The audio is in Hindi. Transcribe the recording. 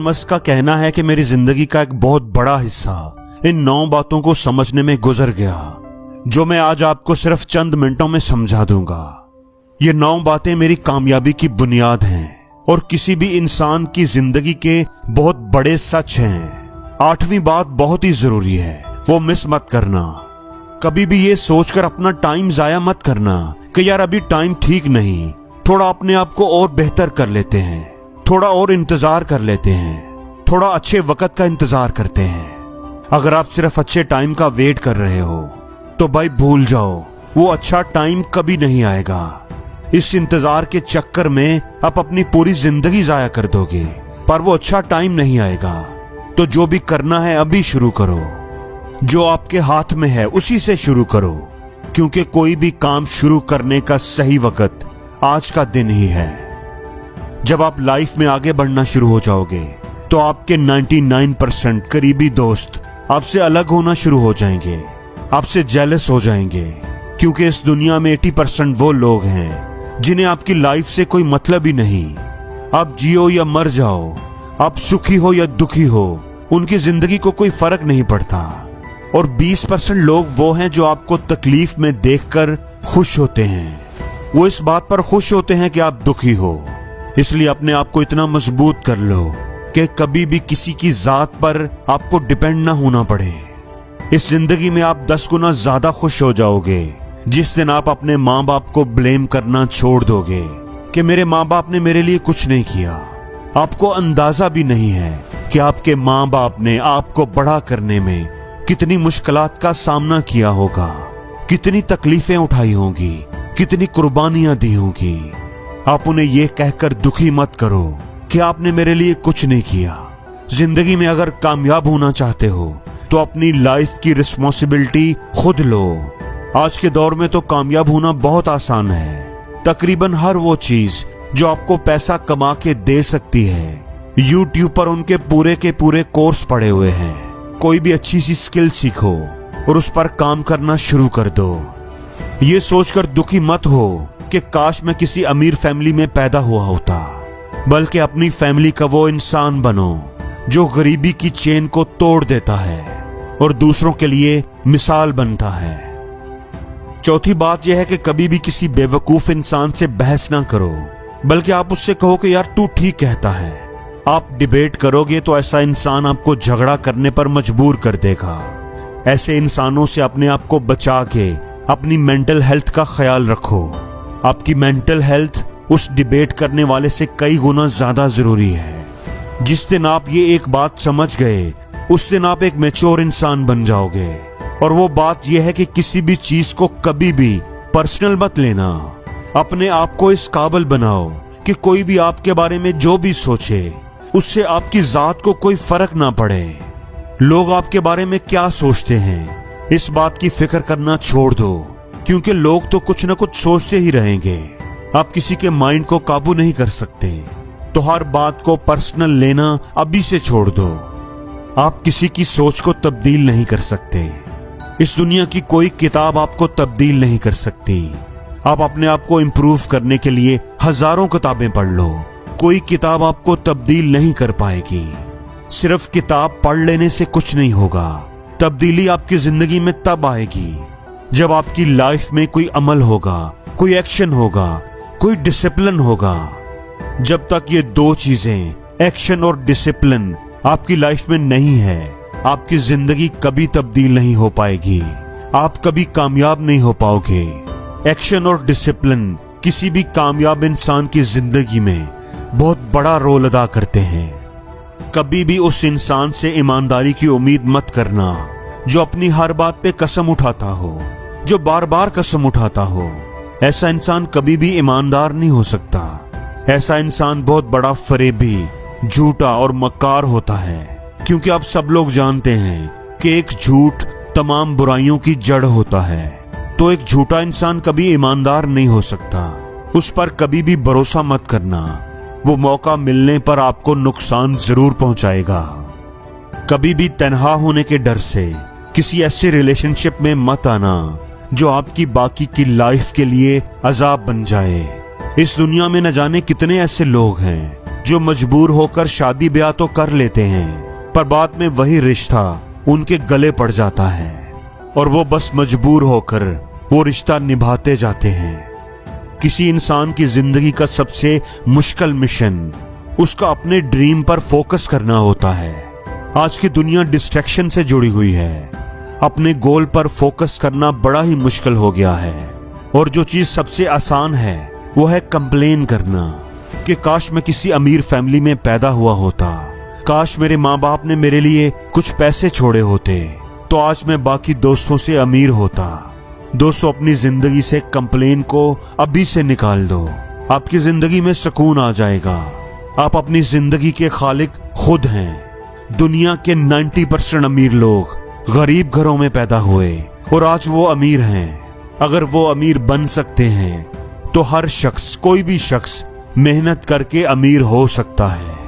मस्क का कहना है कि मेरी जिंदगी का एक बहुत बड़ा हिस्सा इन 9 बातों को समझने में गुजर गया, जो मैं आज आपको सिर्फ चंद मिनटों में समझा दूंगा। ये 9 बातें मेरी कामयाबी की बुनियाद हैं और किसी भी इंसान की जिंदगी के बहुत बड़े सच हैं। 8वीं बात बहुत ही जरूरी है, वो मिस मत करना। कभी भी ये सोचकर अपना टाइम जाया मत करना कि यार अभी टाइम ठीक नहीं, थोड़ा अपने आप को और बेहतर कर लेते हैं, थोड़ा और इंतजार कर लेते हैं, थोड़ा अच्छे वक्त का इंतजार करते हैं। अगर आप सिर्फ अच्छे टाइम का वेट कर रहे हो तो भाई भूल जाओ, वो अच्छा टाइम कभी नहीं आएगा। इस इंतजार के चक्कर में आप अपनी पूरी जिंदगी जाया कर दोगे, पर वो अच्छा टाइम नहीं आएगा। तो जो भी करना है अभी शुरू करो, जो आपके हाथ में है उसी से शुरू करो, क्योंकि कोई भी काम शुरू करने का सही वक्त आज का दिन ही है। जब आप लाइफ में आगे बढ़ना शुरू हो जाओगे तो आपके 99% करीबी दोस्त आपसे अलग होना शुरू हो जाएंगे, आपसे जेलस हो जाएंगे, क्योंकि इस दुनिया में 80% वो लोग हैं जिन्हें आपकी लाइफ से कोई मतलब ही नहीं। आप जियो या मर जाओ, आप सुखी हो या दुखी हो, उनकी जिंदगी को कोई फर्क नहीं पड़ता। और 20% लोग वो हैं जो आपको तकलीफ में देखकर खुश होते हैं। वो इस बात पर खुश होते हैं कि आप दुखी हो। इसलिए अपने आप को इतना मजबूत कर लो कि कभी भी किसी की जात पर आपको डिपेंड ना होना पड़े। इस जिंदगी में आप 10 गुना ज्यादा खुश हो जाओगे जिस दिन आप अपने माँ बाप को ब्लेम करना छोड़ दोगे कि मेरे माँ बाप ने मेरे लिए कुछ नहीं किया। आपको अंदाजा भी नहीं है कि आपके माँ बाप ने आपको बड़ा करने में कितनी मुश्किलात का सामना किया होगा, कितनी तकलीफें उठाई होंगी, कितनी कुर्बानियां दी होंगी। आप उन्हें यह कहकर दुखी मत करो कि आपने मेरे लिए कुछ नहीं किया। जिंदगी में अगर कामयाब होना चाहते हो तो अपनी लाइफ की रिस्पॉन्सिबिलिटी खुद लो। आज के दौर में तो कामयाब होना बहुत आसान है। तकरीबन हर वो चीज जो आपको पैसा कमा के दे सकती है, YouTube पर उनके पूरे के पूरे कोर्स पड़े हुए हैं। कोई भी अच्छी सी स्किल सीखो और उस पर काम करना शुरू कर दो। ये सोचकर दुखी मत हो कि काश मैं किसी अमीर फैमिली में पैदा हुआ होता, बल्कि अपनी फैमिली का वो इंसान बनो जो गरीबी की चेन को तोड़ देता है और दूसरों के लिए मिसाल बनता है। चौथी बात यह है कि कभी भी किसी बेवकूफ इंसान से बहस ना करो, बल्कि आप उससे कहो कि यार तू ठीक कहता है। आप डिबेट करोगे तो ऐसा इंसान आपको झगड़ा करने पर मजबूर कर देगा। ऐसे इंसानों से अपने आप को बचा के अपनी मेंटल हेल्थ का ख्याल रखो। आपकी मेंटल हेल्थ उस डिबेट करने वाले से कई गुना ज्यादा जरूरी है। जिस दिन आप ये एक बात समझ गए, उस दिन आप एक मैच्योर इंसान बन जाओगे। और वो बात यह है कि किसी भी चीज को कभी भी पर्सनल मत लेना। अपने आप को इस काबिल बनाओ कि कोई भी आपके बारे में जो भी सोचे, उससे आपकी जात को कोई फर्क ना पड़े। लोग आपके बारे में क्या सोचते हैं, इस बात की फिक्र करना छोड़ दो, क्योंकि लोग तो कुछ न कुछ सोचते ही रहेंगे। आप किसी के माइंड को काबू नहीं कर सकते, तो हर बात को पर्सनल लेना अभी से छोड़ दो। आप किसी की सोच को तब्दील नहीं कर सकते। इस दुनिया की कोई किताब आपको तब्दील नहीं कर सकती। आप अपने आप को इम्प्रूव करने के लिए हजारों किताबें पढ़ लो, कोई किताब आपको तब्दील नहीं कर पाएगी। सिर्फ किताब पढ़ लेने से कुछ नहीं होगा। तब्दीली आपकी जिंदगी में तब आएगी जब आपकी लाइफ में कोई अमल होगा, कोई एक्शन होगा, कोई डिसिप्लिन होगा। जब तक ये 2 चीजें, एक्शन और डिसिप्लिन, आपकी लाइफ में नहीं है, आपकी जिंदगी कभी तब्दील नहीं हो पाएगी। आप कभी कामयाब नहीं हो पाओगे। एक्शन और डिसिप्लिन किसी भी कामयाब इंसान की जिंदगी में बहुत बड़ा रोल अदा करते हैं। कभी भी उस इंसान से ईमानदारी की उम्मीद मत करना जो अपनी हर बात पे कसम उठाता हो, जो बार बार कसम उठाता हो। ऐसा इंसान कभी भी ईमानदार नहीं हो सकता। ऐसा इंसान बहुत बड़ा फरेबी, झूठा और मक्कार होता है, क्योंकि आप सब लोग जानते हैं कि एक झूठ तमाम बुराइयों की जड़ होता है। तो एक झूठा इंसान कभी ईमानदार नहीं हो सकता। उस पर कभी भी भरोसा मत करना, वो मौका मिलने पर आपको नुकसान जरूर पहुंचाएगा। कभी भी तन्हा होने के डर से किसी ऐसे रिलेशनशिप में मत आना जो आपकी बाकी की लाइफ के लिए अजाब बन जाए। इस दुनिया में न जाने कितने ऐसे लोग हैं जो मजबूर होकर शादी ब्याह तो कर लेते हैं, पर बाद में वही रिश्ता उनके गले पड़ जाता है और वो बस मजबूर होकर वो रिश्ता निभाते जाते हैं। किसी इंसान की जिंदगी का सबसे मुश्किल मिशन उसका अपने ड्रीम पर फोकस करना होता है। आज की दुनिया डिस्ट्रैक्शन से जुड़ी हुई है। अपने गोल पर फोकस करना बड़ा ही मुश्किल हो गया है और जो चीज सबसे आसान है वो है कंप्लेन करना कि काश मैं किसी अमीर फैमिली में पैदा हुआ होता, काश मेरे माँ बाप ने मेरे लिए कुछ पैसे छोड़े होते तो आज मैं बाकी दोस्तों से अमीर होता। दोस्तों, अपनी जिंदगी से कंप्लेन को अभी से निकाल दो, आपकी जिंदगी में सुकून आ जाएगा। आप अपनी जिंदगी के खालिक खुद हैं। दुनिया के 90% अमीर लोग गरीब घरों में पैदा हुए और आज वो अमीर हैं। अगर वो अमीर बन सकते हैं तो हर शख्स, कोई भी शख्स मेहनत करके अमीर हो सकता है।